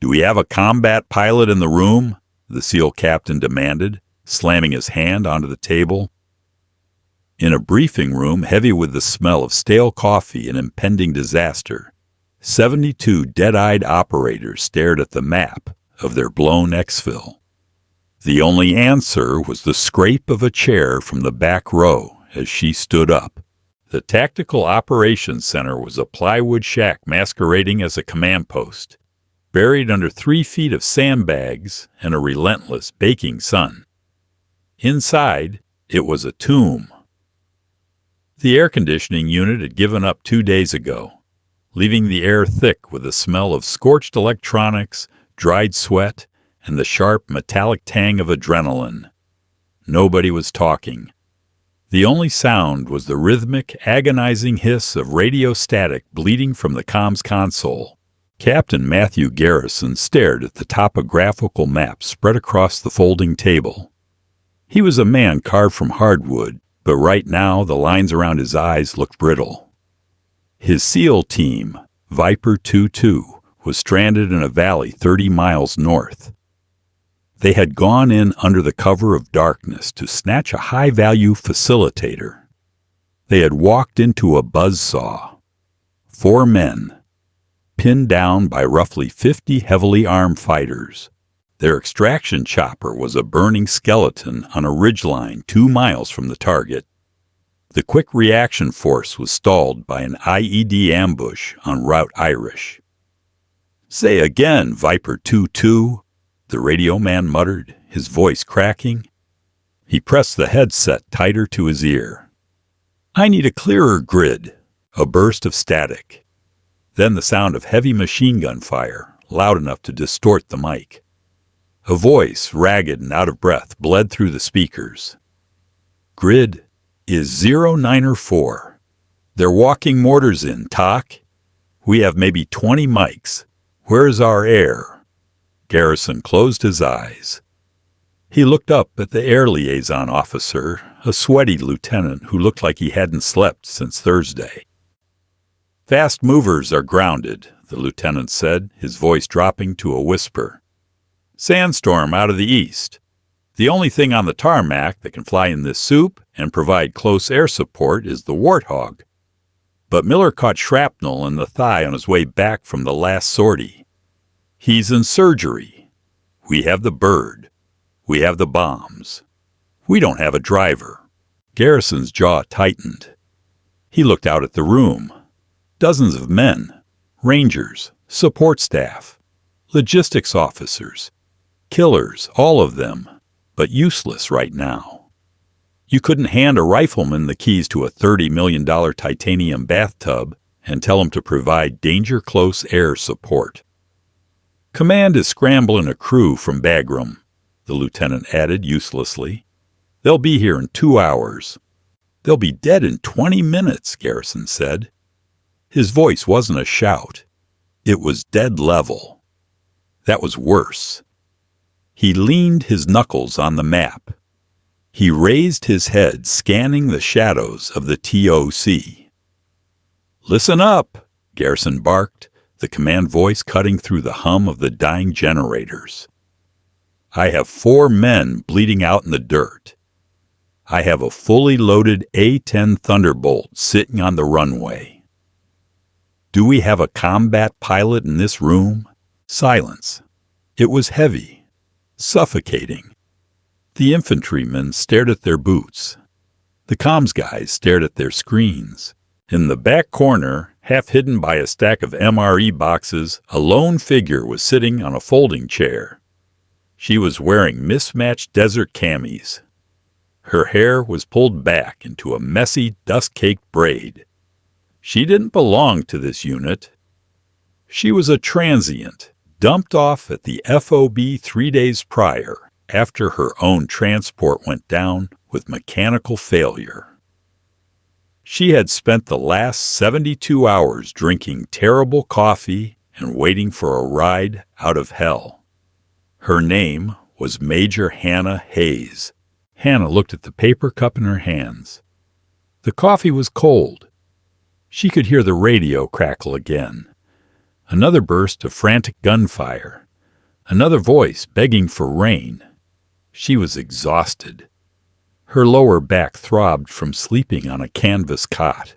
"Do we have a combat pilot in the room?" the SEAL captain demanded, slamming his hand onto the table. In a briefing room heavy with the smell of stale coffee and impending disaster, 72 dead-eyed operators stared at the map of their blown exfil. The only answer was the scrape of a chair from the back row as she stood up. The Tactical Operations Center was a plywood shack masquerading as a command post, buried under 3 feet of sandbags and a relentless baking sun. Inside, it was a tomb. The air conditioning unit had given up 2 days ago, leaving the air thick with the smell of scorched electronics, dried sweat, and the sharp metallic tang of adrenaline. Nobody was talking. The only sound was the rhythmic, agonizing hiss of radio static bleeding from the comms console. Captain Matthew Garrison stared at the topographical map spread across the folding table. He was a man carved from hardwood, but right now the lines around his eyes looked brittle. His SEAL team, Viper 2-2, was stranded in a valley 30 miles north. They had gone in under the cover of darkness to snatch a high-value facilitator. They had walked into a buzzsaw. 4 men, pinned down by roughly 50 heavily armed fighters. Their extraction chopper was a burning skeleton on a ridgeline 2 miles from the target. The quick reaction force was stalled by an IED ambush on Route Irish. "Say again, Viper 2-2, the radio man muttered, his voice cracking. He pressed the headset tighter to his ear. "I need a clearer grid." A burst of static. Then the sound of heavy machine gun fire, loud enough to distort the mic. A voice, ragged and out of breath, bled through the speakers. "Grid is 094. They're walking mortars in, TOC. We have maybe 20 mics. Where's our air?" Garrison closed his eyes. He looked up at the air liaison officer, a sweaty lieutenant who looked like he hadn't slept since Thursday. "Fast movers are grounded," the lieutenant said, his voice dropping to a whisper. "Sandstorm out of the east. The only thing on the tarmac that can fly in this soup and provide close air support is the Warthog. But Miller caught shrapnel in the thigh on his way back from the last sortie. He's in surgery. We have the bird. We have the bombs. We don't have a driver." Garrison's jaw tightened. He looked out at the room. Dozens of men, rangers, support staff, logistics officers, killers, all of them, but useless right now. You couldn't hand a rifleman the keys to a $30 million titanium bathtub and tell him to provide danger-close air support. "Command is scrambling a crew from Bagram," the lieutenant added uselessly. "They'll be here in 2 hours. They'll be dead in 20 minutes, Garrison said. His voice wasn't a shout. It was dead level. That was worse. He leaned his knuckles on the map. He raised his head, scanning the shadows of the TOC. "Listen up," Garrison barked, the command voice cutting through the hum of the dying generators. "I have 4 men bleeding out in the dirt. I have a fully loaded A-10 Thunderbolt sitting on the runway. Do we have a combat pilot in this room?" Silence. It was heavy, suffocating. The infantrymen stared at their boots. The comms guys stared at their screens. In the back corner, half hidden by a stack of MRE boxes, a lone figure was sitting on a folding chair. She was wearing mismatched desert camis. Her hair was pulled back into a messy, dust-caked braid. She didn't belong to this unit. She was a transient, dumped off at the FOB 3 days prior, after her own transport went down with mechanical failure. She had spent the last 72 hours drinking terrible coffee and waiting for a ride out of hell. Her name was Major Hannah Hayes. Hannah looked at the paper cup in her hands. The coffee was cold. She could hear the radio crackle again. Another burst of frantic gunfire, Another voice begging for rain. She was exhausted. Her lower back throbbed from sleeping on a canvas cot.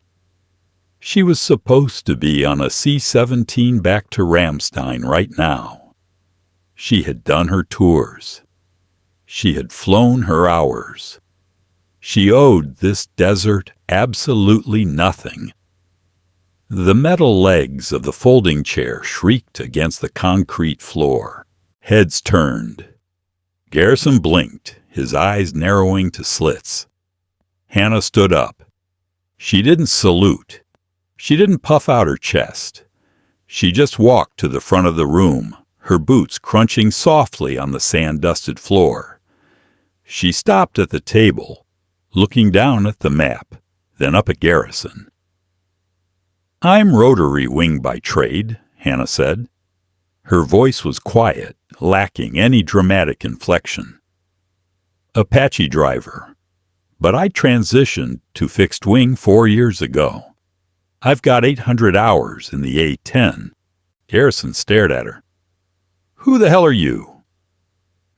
She was supposed to be on a C-17 back to Ramstein right now. She had done her tours. She had flown her hours. She owed this desert absolutely nothing. The metal legs of the folding chair shrieked against the concrete floor. Heads turned. Garrison blinked, his eyes narrowing to slits. Hannah stood up. She didn't salute. She didn't puff out her chest. She just walked to the front of the room, her boots crunching softly on the sand-dusted floor. She stopped at the table, looking down at the map, then up at Garrison. "I'm rotary wing by trade," Hannah said. Her voice was quiet, lacking any dramatic inflection. "Apache driver, but I transitioned to fixed wing 4 years ago. I've got 800 hours in the A-10. Garrison stared at her. "Who the hell are you?"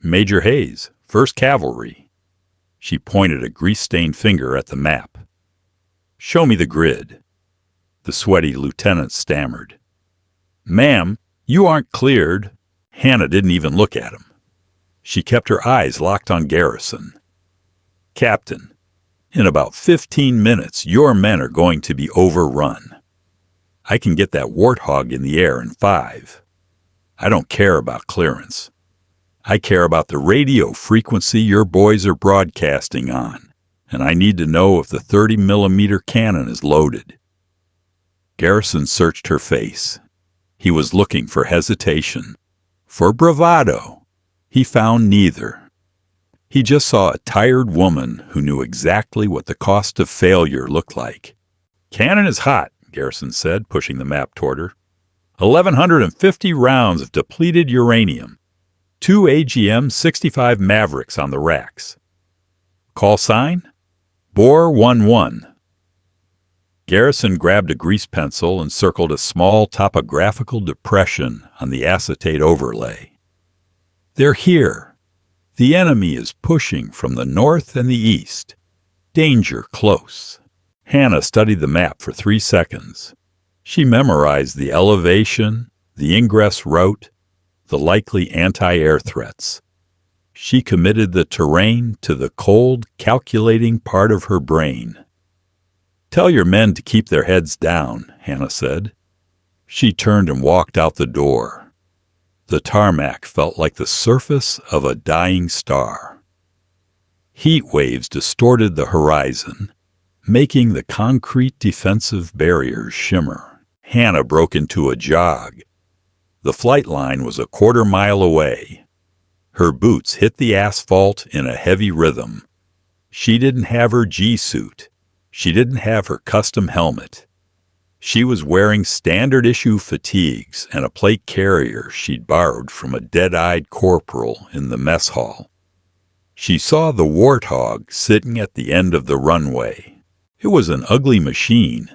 "Major Hayes, 1st Cavalry." She pointed a grease-stained finger at the map. "Show me the grid." The sweaty lieutenant stammered. "Ma'am, you aren't cleared." Hannah didn't even look at him. She kept her eyes locked on Garrison. "Captain, in about 15 minutes, your men are going to be overrun. I can get that warthog in the air in 5. I don't care about clearance. I care about the radio frequency your boys are broadcasting on, and I need to know if the 30-millimeter cannon is loaded." Garrison searched her face. He was looking for hesitation, for bravado. He found neither. He just saw a tired woman who knew exactly what the cost of failure looked like. "Cannon is hot," Garrison said, pushing the map toward her. 1,150 rounds of depleted uranium. 2 AGM-65 Mavericks on the racks. "Call sign? Bore 1-1. Garrison grabbed a grease pencil and circled a small topographical depression on the acetate overlay. "They're here. The enemy is pushing from the north and the east. Danger close." Hannah studied the map for 3 seconds. She memorized the elevation, the ingress route, the likely anti-air threats. She committed the terrain to the cold, calculating part of her brain. "Tell your men to keep their heads down," Hannah said. She turned and walked out the door. The tarmac felt like the surface of a dying star. Heat waves distorted the horizon, making the concrete defensive barriers shimmer. Hannah broke into a jog. The flight line was a quarter-mile away. Her boots hit the asphalt in a heavy rhythm. She didn't have her G-suit. She didn't have her custom helmet. She was wearing standard-issue fatigues and a plate carrier she'd borrowed from a dead-eyed corporal in the mess hall. She saw the warthog sitting at the end of the runway. It was an ugly machine.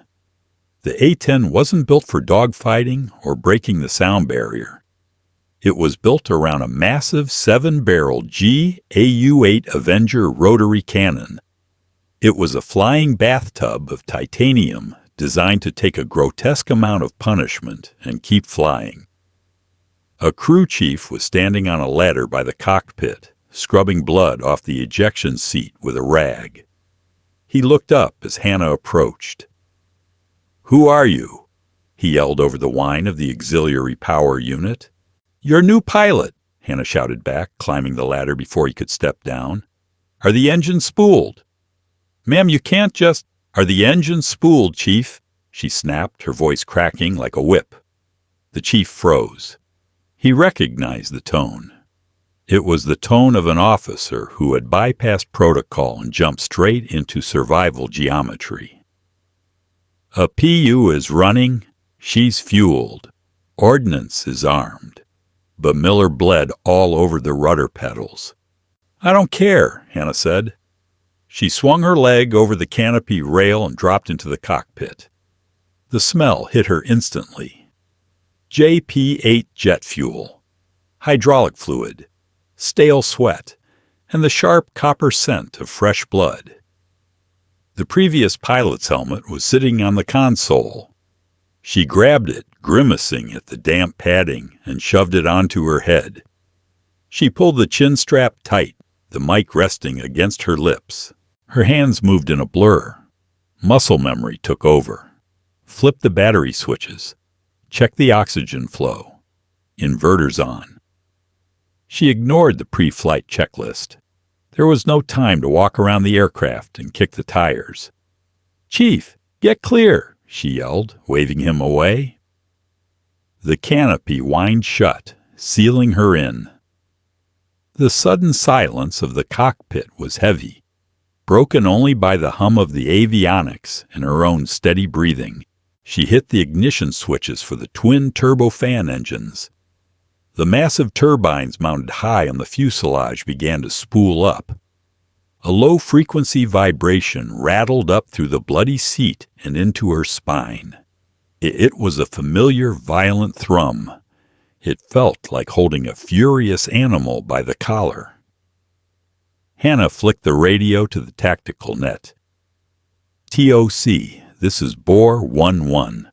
The A-10 wasn't built for dogfighting or breaking the sound barrier. It was built around a massive 7-barrel GAU-8 Avenger rotary cannon. It was a flying bathtub of titanium designed to take a grotesque amount of punishment and keep flying. A crew chief was standing on a ladder by the cockpit, scrubbing blood off the ejection seat with a rag. He looked up as Hannah approached. "Who are you?" he yelled over the whine of the auxiliary power unit. "Your new pilot," Hannah shouted back, climbing the ladder before he could step down. "Are the engines spooled?" "Ma'am, you can't just—" "Are the engines spooled, Chief?" she snapped, her voice cracking like a whip. The chief froze. He recognized the tone. It was the tone of an officer who had bypassed protocol and jumped straight into survival geometry. "A PU is running. She's fueled. Ordnance is armed." But Miller bled all over the rudder pedals. "I don't care," Hannah said. She swung her leg over the canopy rail and dropped into the cockpit. The smell hit her instantly. JP-8 jet fuel. hydraulic fluid, stale sweat, and the sharp copper scent of fresh blood. The previous pilot's helmet was sitting on the console. She grabbed it, grimacing at the damp padding, and shoved it onto her head. She pulled the chin strap tight, the mic resting against her lips. Her hands moved in a blur. Muscle memory took over. Flip the battery switches. Check the oxygen flow. Inverters on. She ignored the pre-flight checklist. There was no time to walk around the aircraft and kick the tires. "Chief, get clear," she yelled, waving him away. The canopy whined shut, sealing her in. The sudden silence of the cockpit was heavy, broken only by the hum of the avionics and her own steady breathing. She hit the ignition switches for the twin turbofan engines. The massive turbines mounted high on the fuselage began to spool up. A low-frequency vibration rattled up through the bloody seat and into her spine. It was a familiar, violent thrum. It felt like holding a furious animal by the collar. Hannah flicked the radio to the tactical net. "TOC, this is Bohr 1-1.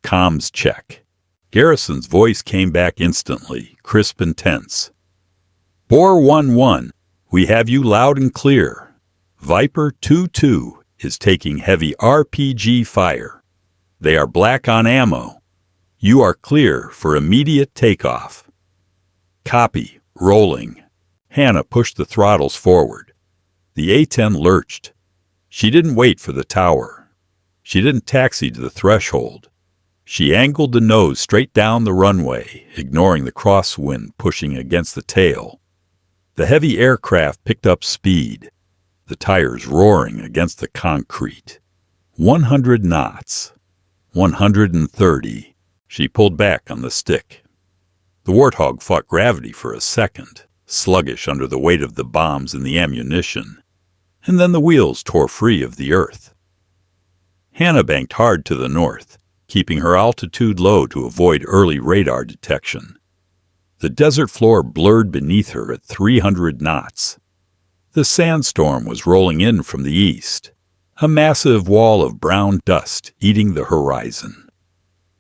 Comms check." Garrison's voice came back instantly, crisp and tense. "Bohr 1-1, we have you loud and clear. Viper 2-2 is taking heavy RPG fire. They are black on ammo. You are clear for immediate takeoff." "Copy, rolling." Hannah pushed the throttles forward. The A-10 lurched. She didn't wait for the tower. She didn't taxi to the threshold. She angled the nose straight down the runway, ignoring the crosswind pushing against the tail. The heavy aircraft picked up speed, the tires roaring against the concrete. 100 knots. 130. She pulled back on the stick. The Warthog fought gravity for a second, sluggish under the weight of the bombs and the ammunition, and then the wheels tore free of the earth. Hannah banked hard to the north, keeping her altitude low to avoid early radar detection. The desert floor blurred beneath her at 300 knots. The sandstorm was rolling in from the east, a massive wall of brown dust eating the horizon.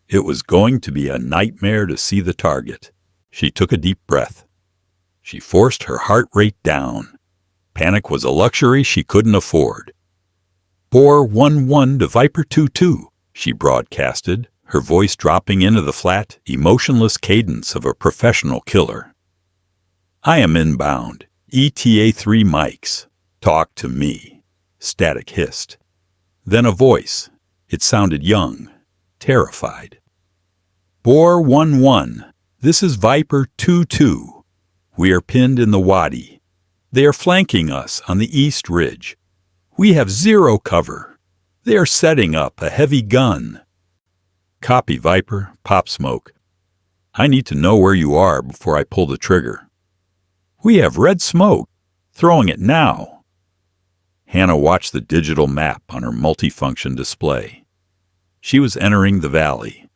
It was going to be a nightmare to see the target. She took a deep breath. She forced her heart rate down. Panic was a luxury she couldn't afford. "Bohr 1-1 to Viper 2-2, she broadcasted, her voice dropping into the flat, emotionless cadence of a professional killer. "I am inbound. ETA-3 mics. Talk to me." Static hissed. Then a voice. It sounded young, terrified. "Bohr 1-1, this is Viper 2-2. We are pinned in the wadi. They are flanking us on the east ridge. We have zero cover. They are setting up a heavy gun." "Copy, Viper. Pop smoke. I need to know where you are before I pull the trigger." "We have red smoke. Throwing it now." Hannah watched the digital map on her multifunction display. She was entering the valley.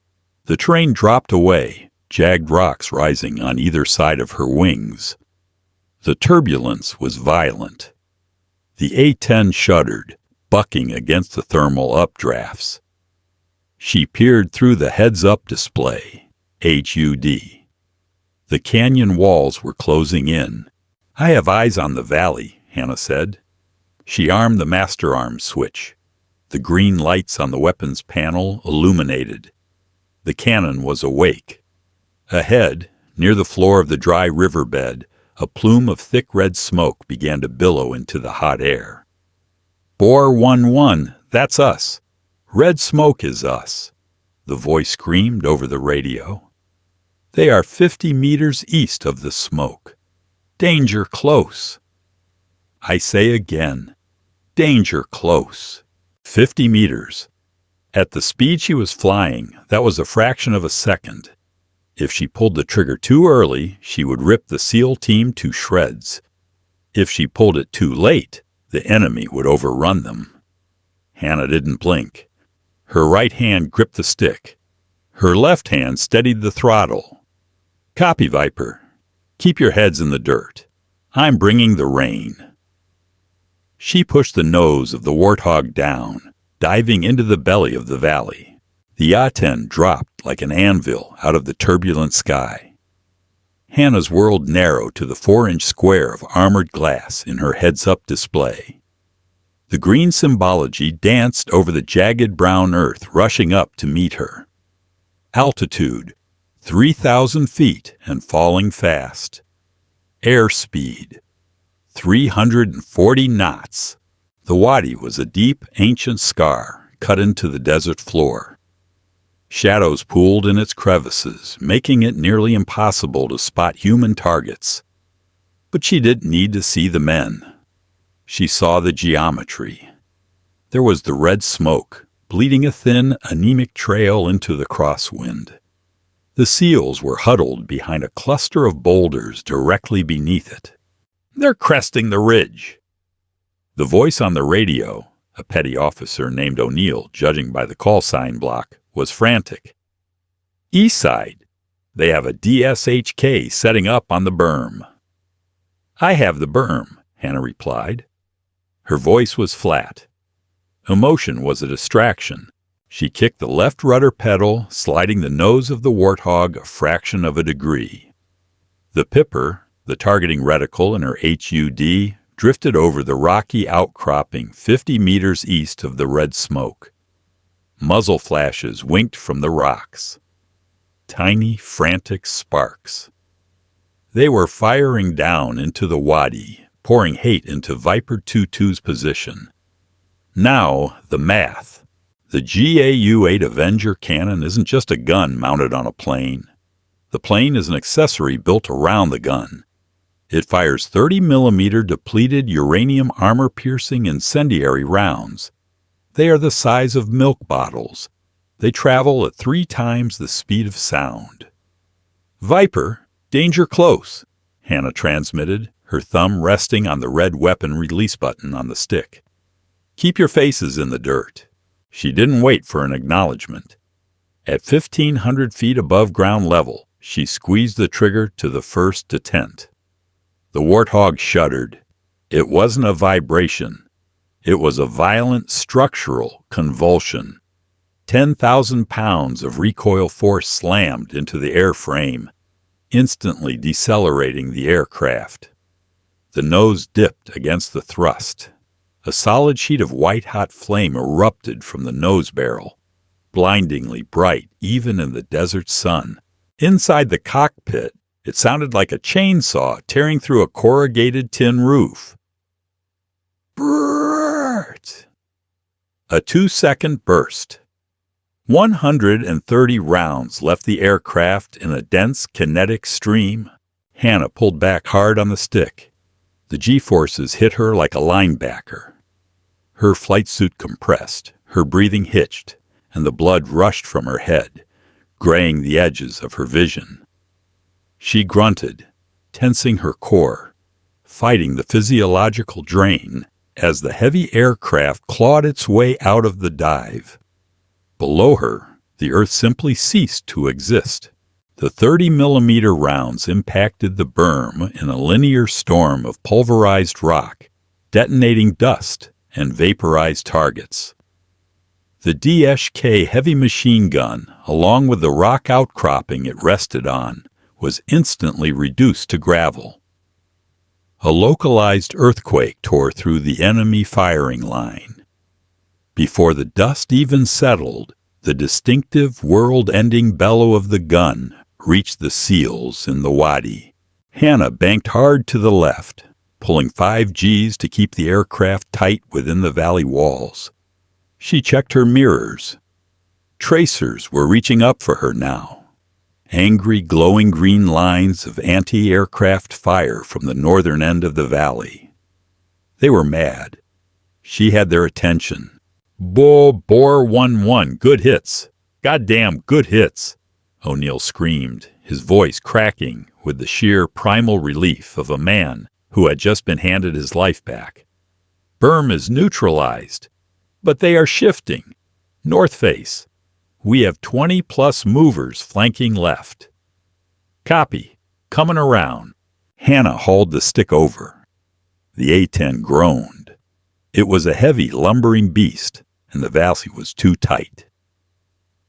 The terrain dropped away, jagged rocks rising on either side of her wings. The turbulence was violent. The A-10 shuddered, bucking against the thermal updrafts. She peered through the heads-up display, HUD. The canyon walls were closing in. "I have eyes on the valley," Hannah said. She armed the master arm switch. The green lights on the weapons panel illuminated. The cannon was awake. Ahead, near the floor of the dry riverbed, a plume of thick red smoke began to billow into the hot air. "Bohr 1-1, that's us. Red smoke is us," the voice screamed over the radio. "They are 50 meters east of the smoke. Danger close." "I say again, danger close." 50 meters. At the speed she was flying, that was a fraction of a second. If she pulled the trigger too early, she would rip the SEAL team to shreds. If she pulled it too late, the enemy would overrun them. Hannah didn't blink. Her right hand gripped the stick. Her left hand steadied the throttle. "Copy, Viper. Keep your heads in the dirt. I'm bringing the rain." She pushed the nose of the warthog down, diving into the belly of the valley. The Yaten dropped like an anvil out of the turbulent sky. Hannah's world narrowed to the 4-inch square of armored glass in her heads-up display. The green symbology danced over the jagged brown earth rushing up to meet her. Altitude, 3,000 feet and falling fast. Airspeed, 340 knots. The wadi was a deep, ancient scar cut into the desert floor. Shadows pooled in its crevices, making it nearly impossible to spot human targets. But she didn't need to see the men. She saw the geometry. There was the red smoke, bleeding a thin, anemic trail into the crosswind. The SEALs were huddled behind a cluster of boulders directly beneath it. "They're cresting the ridge." The voice on the radio, a petty officer named O'Neill, judging by the call sign block, was frantic. "East side. They have a DSHK setting up on the berm." "I have the berm," Hannah replied. Her voice was flat. Emotion was a distraction. She kicked the left rudder pedal, sliding the nose of the warthog a fraction of a degree. The Pipper, the targeting reticle in her HUD, drifted over the rocky outcropping 50 meters east of the red smoke. Muzzle flashes winked from the rocks. Tiny, frantic sparks. They were firing down into the wadi, pouring hate into Viper 2-2's position. Now, the math. The GAU-8 Avenger cannon isn't just a gun mounted on a plane. The plane is an accessory built around the gun. It fires 30mm depleted uranium armor-piercing incendiary rounds. They are the size of milk bottles. They travel at 3 times the speed of sound. "Viper, danger close," Hannah transmitted, her thumb resting on the red weapon release button on the stick. "Keep your faces in the dirt." She didn't wait for an acknowledgement. At 1,500 feet above ground level, she squeezed the trigger to the first detent. The warthog shuddered. It wasn't a vibration. It was a violent structural convulsion. 10,000 pounds of recoil force slammed into the airframe, instantly decelerating the aircraft. The nose dipped against the thrust. A solid sheet of white-hot flame erupted from the nose barrel, blindingly bright even in the desert sun. Inside the cockpit, it sounded like a chainsaw tearing through a corrugated tin roof. Brrrt! A 2-second burst. 130 rounds left the aircraft in a dense kinetic stream. Hannah pulled back hard on the stick. The G-forces hit her like a linebacker. Her flight suit compressed, her breathing hitched, and the blood rushed from her head, graying the edges of her vision. She grunted, tensing her core, fighting the physiological drain as the heavy aircraft clawed its way out of the dive. Below her, the earth simply ceased to exist. The 30mm rounds impacted the berm in a linear storm of pulverized rock, detonating dust and vaporized targets. The DSHK heavy machine gun, along with the rock outcropping it rested on, was instantly reduced to gravel. A localized earthquake tore through the enemy firing line. Before the dust even settled, the distinctive world-ending bellow of the gun reached the SEALs in the wadi. Hannah banked hard to the left, pulling 5 Gs to keep the aircraft tight within the valley walls. She checked her mirrors. Tracers were reaching up for her now. Angry, glowing green lines of anti-aircraft fire from the northern end of the valley. They were mad. She had their attention. Bore 1-1, good hits. Goddamn good hits, O'Neill screamed, his voice cracking with the sheer primal relief of a man who had just been handed his life back. Berm is neutralized, but they are shifting. North face. We have 20+ movers flanking left. Copy. Coming around. Hannah hauled the stick over. The A-10 groaned. It was a heavy, lumbering beast, and the valley was too tight.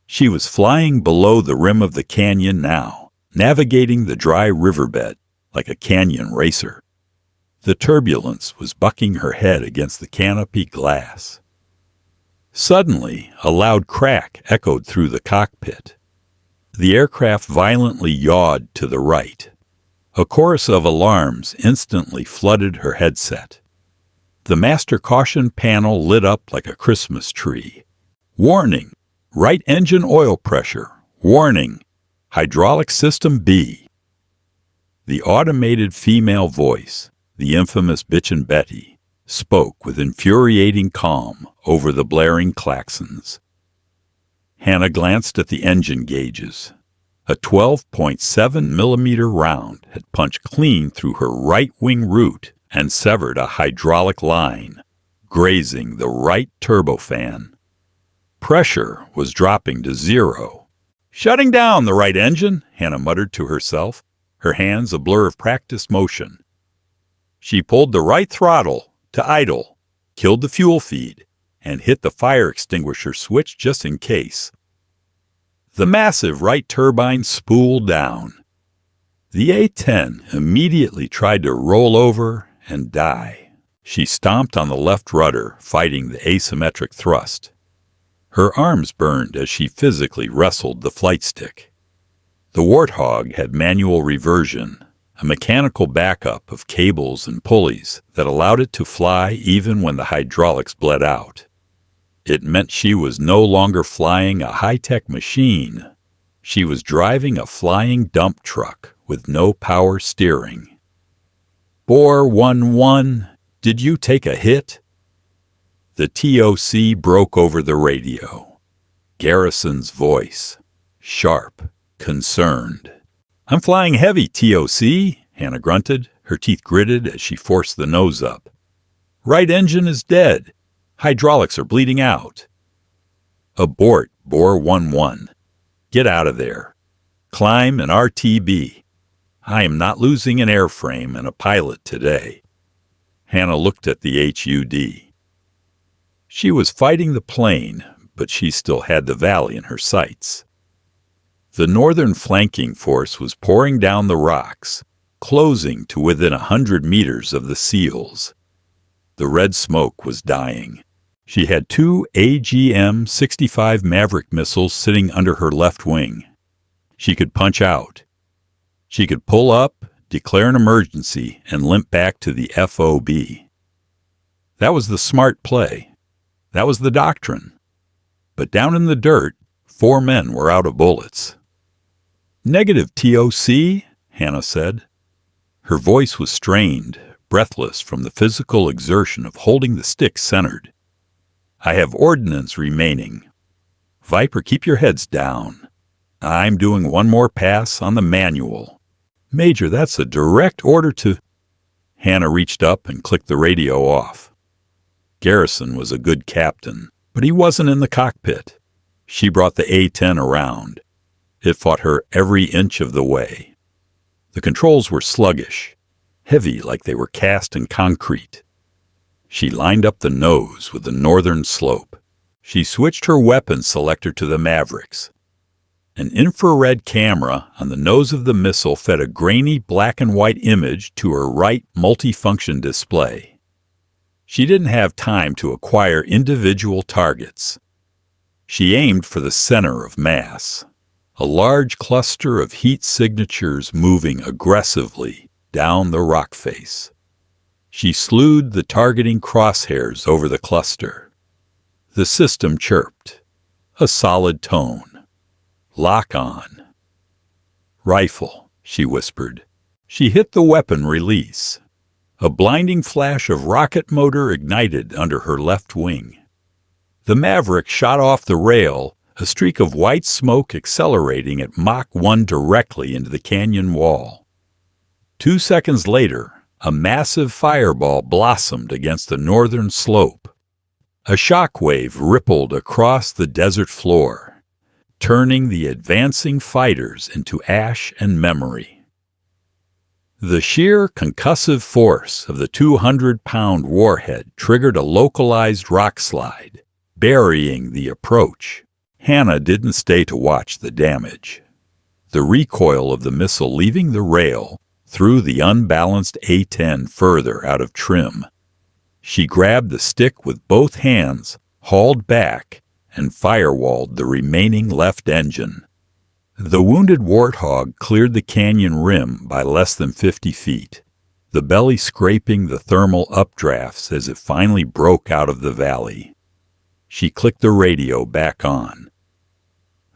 She was flying below the rim of the canyon now, navigating the dry riverbed like a canyon racer. The turbulence was bucking her head against the canopy glass. Suddenly, a loud crack echoed through the cockpit. The aircraft violently yawed to the right. A chorus of alarms instantly flooded her headset. The master caution panel lit up like a Christmas tree. Warning! Right engine oil pressure. Warning! Hydraulic system B. The automated female voice, the infamous Bitchin' Betty, spoke with infuriating calm over the blaring claxons. Hannah glanced at the engine gauges. A 12.7 millimeter round had punched clean through her right wing root and severed a hydraulic line, grazing the right turbofan. Pressure was dropping to 0. "Shutting down the right engine," Hannah muttered to herself, her hands a blur of practiced motion. She pulled the right throttle to idle, killed the fuel feed, and hit the fire extinguisher switch just in case. The massive right turbine spooled down. The A-10 immediately tried to roll over and die. She stomped on the left rudder, fighting the asymmetric thrust. Her arms burned as she physically wrestled the flight stick. The Warthog had manual reversion, a mechanical backup of cables and pulleys that allowed it to fly even when the hydraulics bled out. It meant she was no longer flying a high-tech machine. She was driving a flying dump truck with no power steering. "Bore 1-1, did you take a hit?" The TOC broke over the radio. Garrison's voice, sharp, concerned. "I'm flying heavy, TOC," Hannah grunted, her teeth gritted as she forced the nose up. "Right engine is dead. Hydraulics are bleeding out." "Abort, bore 1-1. Get out of there. Climb an RTB. I am not losing an airframe and a pilot today." Hannah looked at the HUD. She was fighting the plane, but she still had the valley in her sights. The northern flanking force was pouring down the rocks, closing to within 100 meters of the SEALs. The red smoke was dying. She had 2 AGM-65 Maverick missiles sitting under her left wing. She could punch out. She could pull up, declare an emergency, and limp back to the FOB. That was the smart play. That was the doctrine. But down in the dirt, 4 men were out of bullets. "Negative, TOC," Hannah said. Her voice was strained, breathless from the physical exertion of holding the stick centered. "I have ordnance remaining. Viper, keep your heads down. I'm doing one more pass on the manual. Major, that's a direct order to—" Hannah reached up and clicked the radio off. Garrison was a good captain, but he wasn't in the cockpit. She brought the A-10 around. It fought her every inch of the way. The controls were sluggish, heavy like they were cast in concrete. She lined up the nose with the northern slope. She switched her weapon selector to the Mavericks. An infrared camera on the nose of the missile fed a grainy black and white image to her right multifunction display. She didn't have time to acquire individual targets. She aimed for the center of mass, a large cluster of heat signatures moving aggressively down the rock face. She slewed the targeting crosshairs over the cluster. The system chirped, a solid tone. "Lock on." "Rifle," she whispered. She hit the weapon release. A blinding flash of rocket motor ignited under her left wing. The Maverick shot off the rail, a streak of white smoke accelerating at Mach 1 directly into the canyon wall. 2 seconds later, a massive fireball blossomed against the northern slope. A shockwave rippled across the desert floor, turning the advancing fighters into ash and memory. The sheer concussive force of the 200-pound warhead triggered a localized rock slide, burying the approach. Hannah didn't stay to watch the damage. The recoil of the missile leaving the rail threw the unbalanced A-10 further out of trim. She grabbed the stick with both hands, hauled back, and firewalled the remaining left engine. The wounded Warthog cleared the canyon rim by less than 50 feet, the belly scraping the thermal updrafts as it finally broke out of the valley. She clicked the radio back on.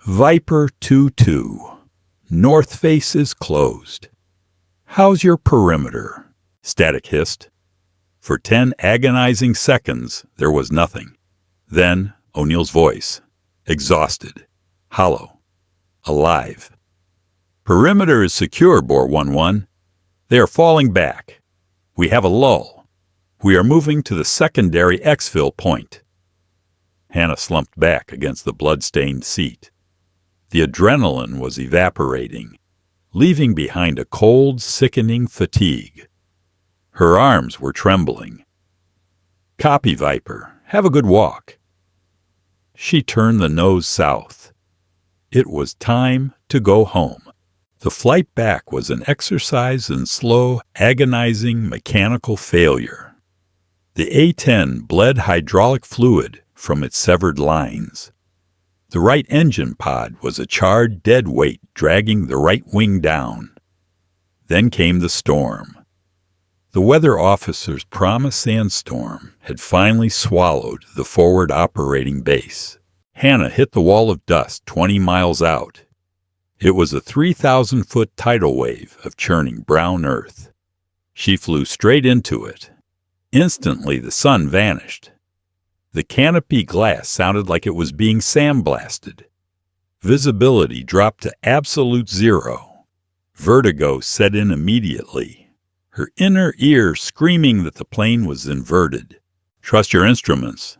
Viper 2-2. North face is closed. How's your perimeter? Static hissed. For 10 agonizing seconds, there was nothing. Then, O'Neill's voice. Exhausted. Hollow. Alive. Perimeter is secure, Boar 1-1. They are falling back. We have a lull. We are moving to the secondary exfil point. Hannah slumped back against the blood-stained seat. The adrenaline was evaporating, leaving behind a cold, sickening fatigue. Her arms were trembling. Copy, Viper. Have a good walk. She turned the nose south. It was time to go home. The flight back was an exercise in slow, agonizing mechanical failure. The A-10 bled hydraulic fluid from its severed lines. The right engine pod was a charred dead weight dragging the right wing down. Then came the storm. The weather officer's promised sandstorm had finally swallowed the forward operating base. Hannah hit the wall of dust 20 miles out. It was a 3,000-foot tidal wave of churning brown earth. She flew straight into it. Instantly, the sun vanished. The canopy glass sounded like it was being sandblasted. Visibility dropped to absolute zero. Vertigo set in immediately, her inner ear screaming that the plane was inverted. Trust your instruments.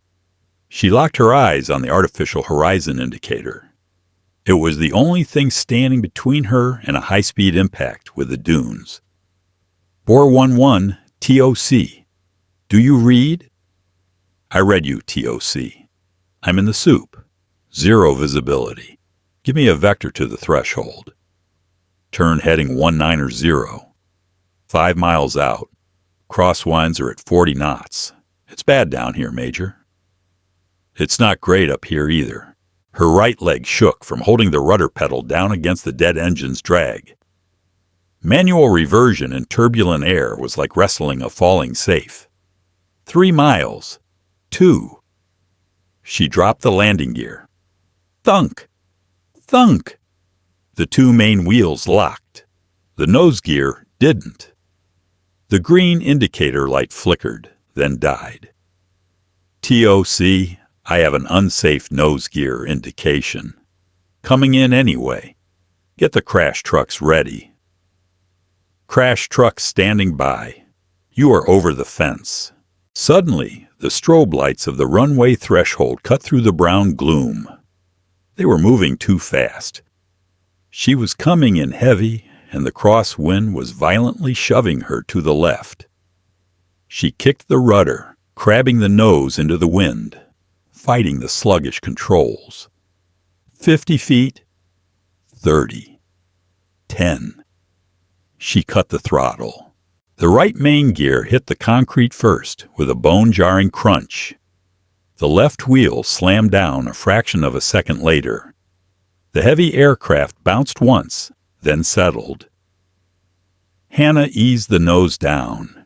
She locked her eyes on the artificial horizon indicator. It was the only thing standing between her and a high-speed impact with the dunes. Boar 1-1, TOC. Do you read? I read you, TOC. I'm in the soup. Zero visibility. Give me a vector to the threshold. Turn heading 190. 5 miles out. Crosswinds are at 40 knots. It's bad down here, Major. It's not great up here either. Her right leg shook from holding the rudder pedal down against the dead engine's drag. Manual reversion in turbulent air was like wrestling a falling safe. 3 miles. 2. She dropped the landing gear. Thunk! Thunk! The 2 main wheels locked. The nose gear didn't. The green indicator light flickered, then died. TOC, I have an unsafe nose gear indication. Coming in anyway. Get the crash trucks ready. Crash trucks standing by. You are over the fence. Suddenly, the strobe lights of the runway threshold cut through the brown gloom. They were moving too fast. She was coming in heavy, and the crosswind was violently shoving her to the left. She kicked the rudder, crabbing the nose into the wind, fighting the sluggish controls. 50 feet. 30. 10. She cut the throttle. The right main gear hit the concrete first with a bone-jarring crunch. The left wheel slammed down a fraction of a second later. The heavy aircraft bounced once, then settled. Hannah eased the nose down.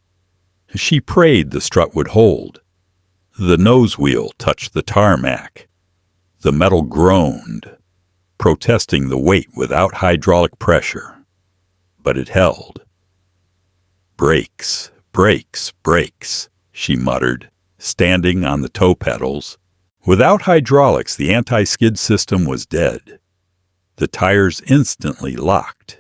She prayed the strut would hold. The nose wheel touched the tarmac. The metal groaned, protesting the weight without hydraulic pressure. But it held. Brakes, brakes, brakes, she muttered, standing on the toe pedals. Without hydraulics, the anti-skid system was dead. The tires instantly locked.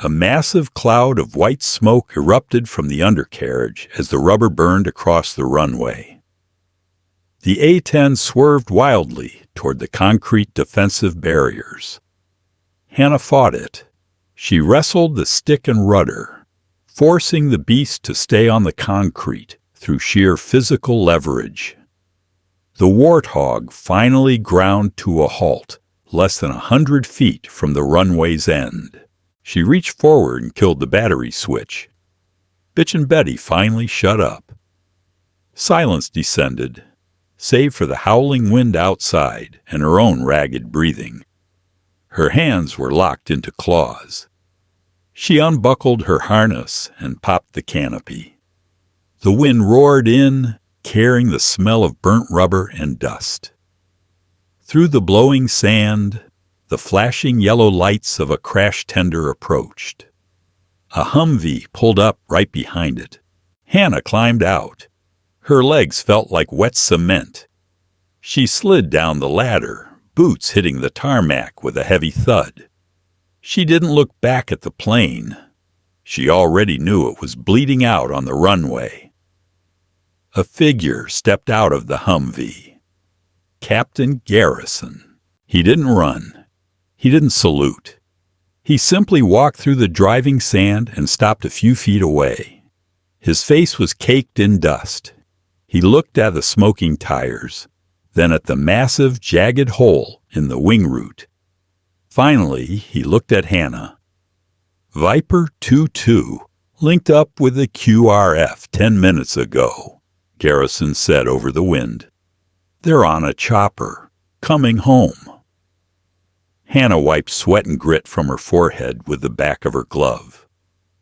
A massive cloud of white smoke erupted from the undercarriage as the rubber burned across the runway. The A-10 swerved wildly toward the concrete defensive barriers. Hannah fought it. She wrestled the stick and rudder, forcing the beast to stay on the concrete through sheer physical leverage. The warthog finally ground to a halt, less than 100 feet from the runway's end. She reached forward and killed the battery switch. Bitchin' Betty finally shut up. Silence descended, save for the howling wind outside and her own ragged breathing. Her hands were locked into claws. She unbuckled her harness and popped the canopy. The wind roared in, carrying the smell of burnt rubber and dust. Through the blowing sand, the flashing yellow lights of a crash tender approached. A Humvee pulled up right behind it. Hannah climbed out. Her legs felt like wet cement. She slid down the ladder, boots hitting the tarmac with a heavy thud. She didn't look back at the plane. She already knew it was bleeding out on the runway. A figure stepped out of the Humvee. Captain Garrison. He didn't run. He didn't salute. He simply walked through the driving sand and stopped a few feet away. His face was caked in dust. He looked at the smoking tires, then at the massive, jagged hole in the wing root. Finally, he looked at Hannah. Viper 2-2 linked up with the QRF 10 minutes ago, Garrison said over the wind. They're on a chopper, coming home. Hannah wiped sweat and grit from her forehead with the back of her glove.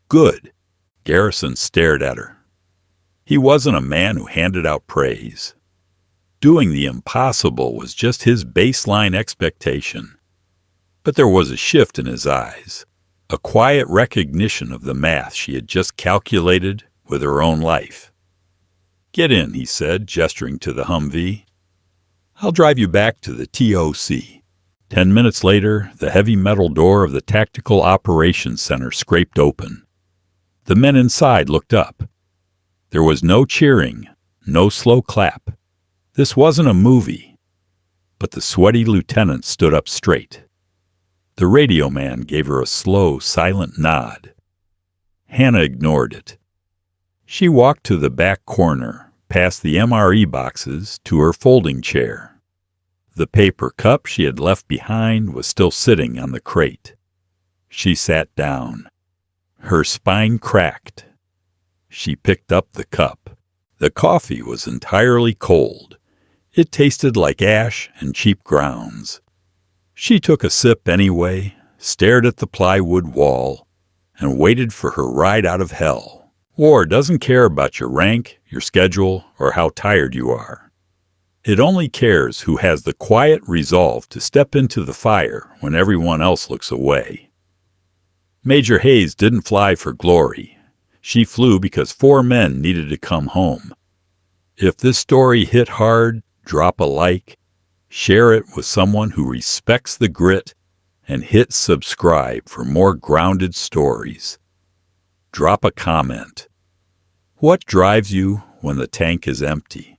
Good. Garrison stared at her. He wasn't a man who handed out praise. Doing the impossible was just his baseline expectation. But there was a shift in his eyes, a quiet recognition of the math she had just calculated with her own life. Get in, he said, gesturing to the Humvee. I'll drive you back to the TOC. 10 minutes later, the heavy metal door of the Tactical Operations Center scraped open. The men inside looked up. There was no cheering, no slow clap. This wasn't a movie. But the sweaty lieutenant stood up straight. The radio man gave her a slow, silent nod. Hannah ignored it. She walked to the back corner, past the MRE boxes, to her folding chair. The paper cup she had left behind was still sitting on the crate. She sat down. Her spine cracked. She picked up the cup. The coffee was entirely cold. It tasted like ash and cheap grounds. She took a sip anyway, stared at the plywood wall, and waited for her ride out of hell. War doesn't care about your rank, your schedule, or how tired you are. It only cares who has the quiet resolve to step into the fire when everyone else looks away. Major Hayes didn't fly for glory. She flew because 4 men needed to come home. If this story hit hard, drop a like, share it with someone who respects the grit, and hit subscribe for more grounded stories. Drop a comment. What drives you when the tank is empty?